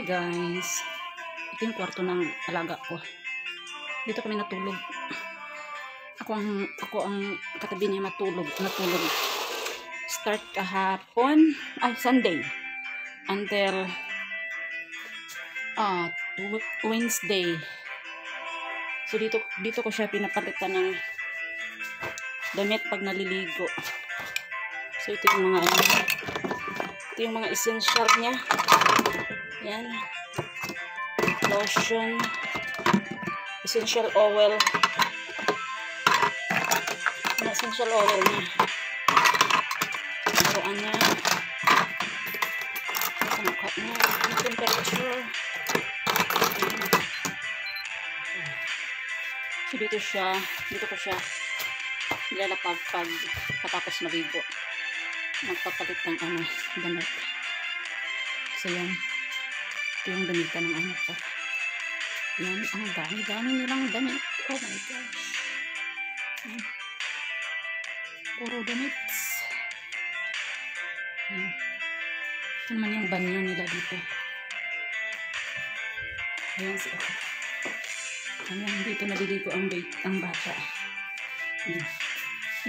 guys, ito yung kwarto ng alaga ko. Dito kami natulog. Ako ang katabi niya natulog. Start kahapon, Sunday until Wednesday. So dito ko siya pinapalitan ng damit pag naliligo. So ito yung mga essential niya. Yan. Lotion, essential oil. Yung essential oil niya. Laruan niya. Pangkat niya. Yung temperature. So dito ko siya nilalapag pag patapos maligo. Magpapalit ng damit. So yan. Ito yung damitan ng anak ko. Yan, ang dami nilang damit. Oh my gosh. Yan. Puro damit. Yan. Ito naman yung banyo nila dito. Ayan siya. Ayan, dito naliligo ang bata. Yan.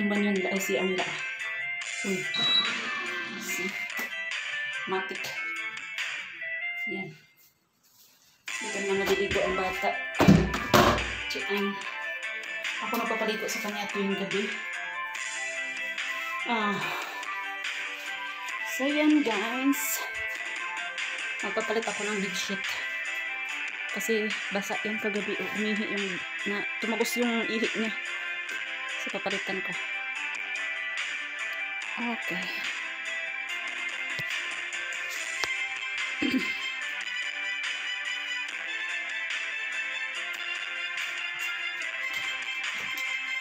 Yung banyo nila ay siyang nila. Uy. See? Matik. Yan. Dito naman naliligo ang bata. Ako nagpapaligo sa kanya tuwing gabi. So yan guys. Magpapalit ako ng bedsheet. Kasi basa yan kagabi. Umihi tumagos yung ihi niya. So papalitan ko. Okay.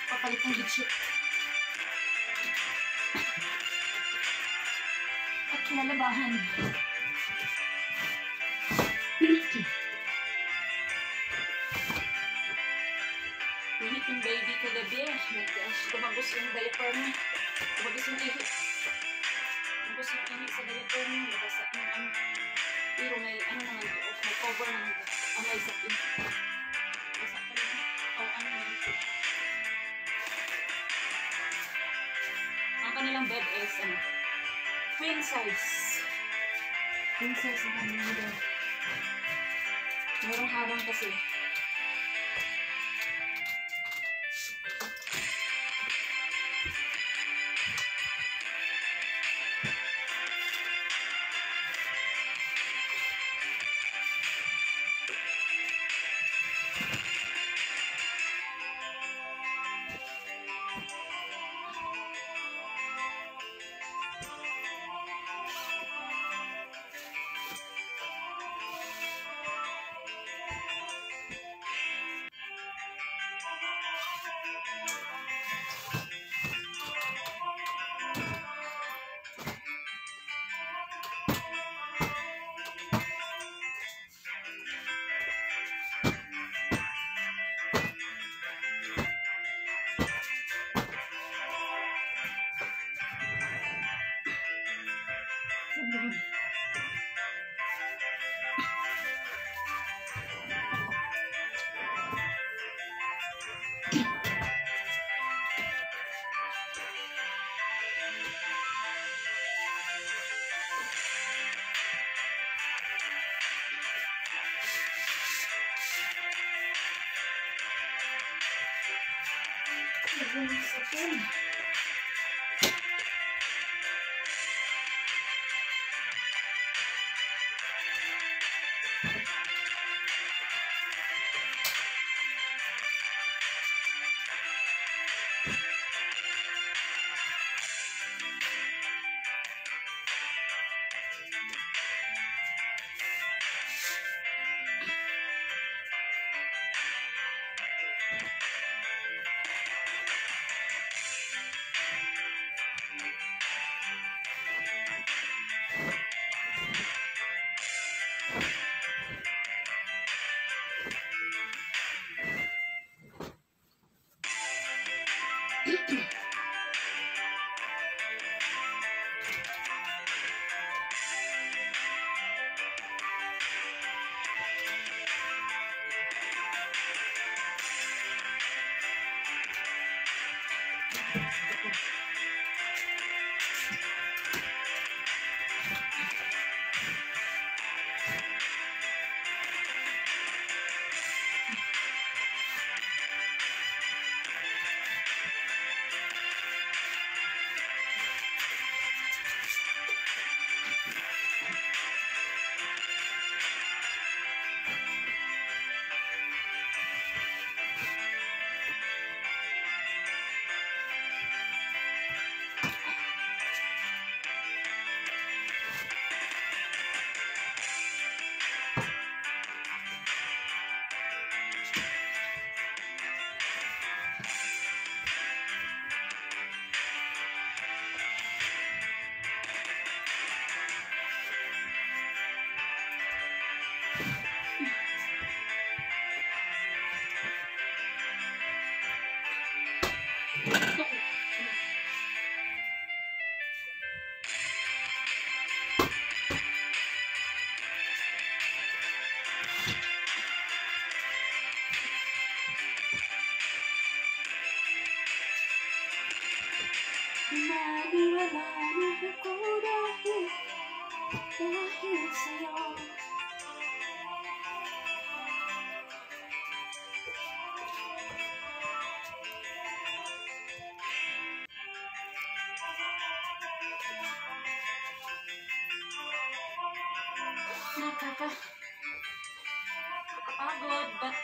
Papalit ng bedsheet. At kinalabahan. Minit yung baby kagabi. Tumagos yung diaper niya. Tumagos yung ihi. Tumagos yung ihi sa diaper niya. Nabasa yung pero may naman ito. May cover naman ito. May sakin. Ang kanilang bed is queen size. Queen size ang kanilang bed. Merong harang kasi. Maniwala na ako dahil sa'yo. Nakakapagod, but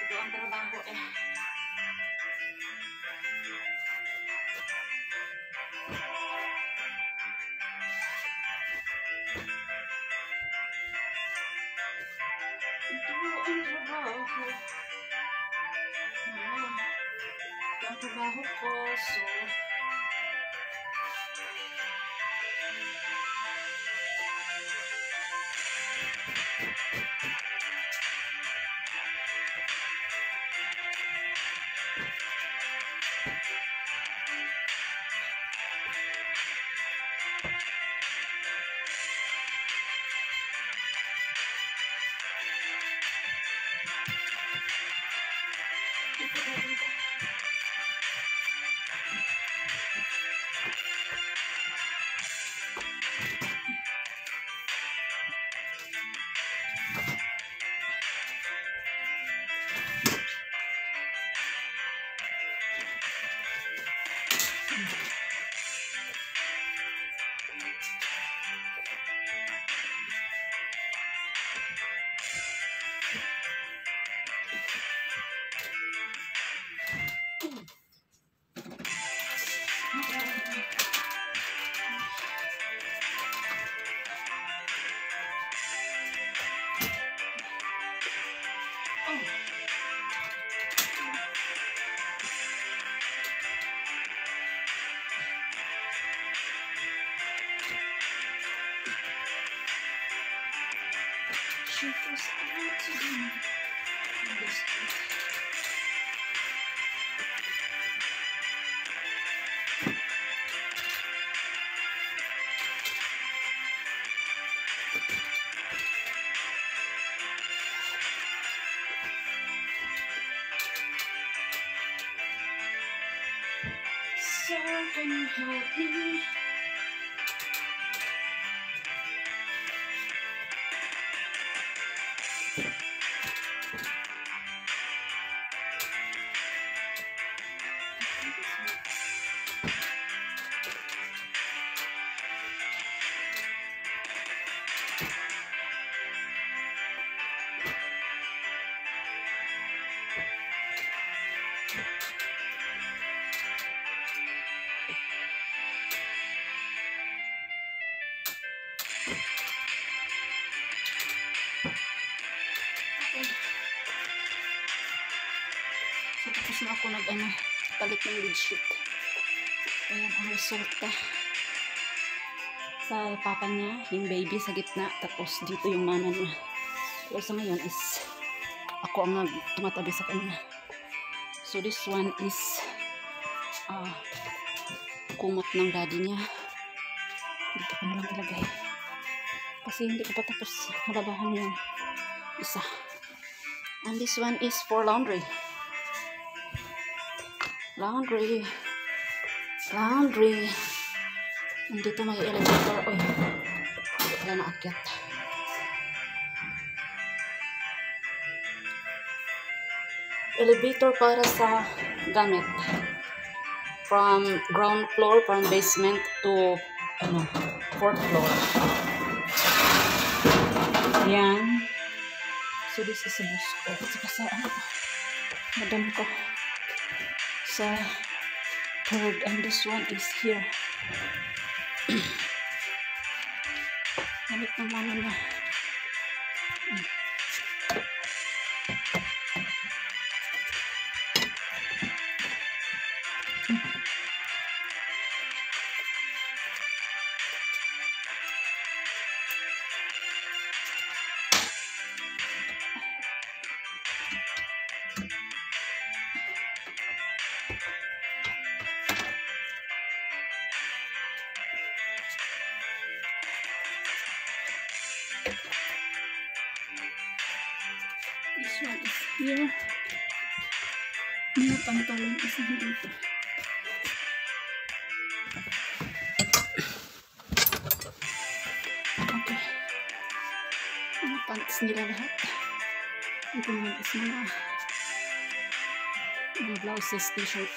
ito ang trabaho eh. Ito ang trabaho. Ito ang trabaho ko, so she was out to dinner in the street. So can you help me? So, tapos na ako palit ng bedsheet. Ayan ang resulta. Sa papa niya, yung baby sa gitna, tapos dito yung mama niya. Pero sa ngayon is, ako ang tumatabi sa kanya. So this one is, kumot ng daddy niya. Dito ko na lang ilagay. Kasi hindi ko pa tapos malabahan yung isa. And this one is for laundry. Laundry. Nandito may elevator. Uy, hindi pala naakyat. Elevator para sa gamit. From ground floor, from basement to 4th floor. Yan. So this is a bus ko. Saka sa madam ko. Sa 3rd, and this one is here. Gamit ng mama na. This one is here. Mga pantalon is dito. Okay. Mga pants nila lahat. Ito naman is mga blouses, t-shirt.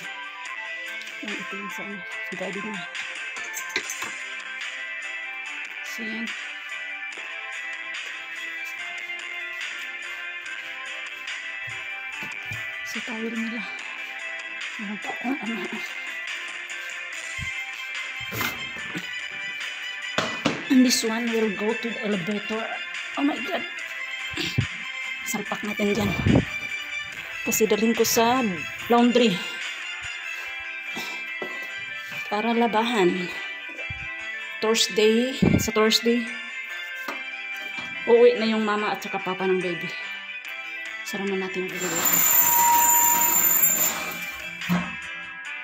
Yan, ito yung sa ano, guided na. So yan. So tawil nila. Meron pa akong ano. And this one will go to the elevator. Oh my god. Salpak natin dyan. Kasi dalhin ko sa laundry. Para labahan. Sa Thursday, uuwi na yung mama at saka papa ng baby. Sara na natin yung elevator.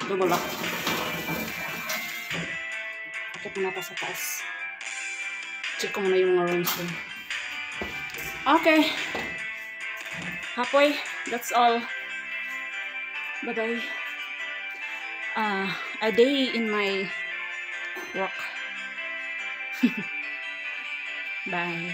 Double lock. Akit na pa sa taas. Check ko muna yung mga rooms dun. Okay. Halfway. That's all. Bye-bye. A day in my work. Bye.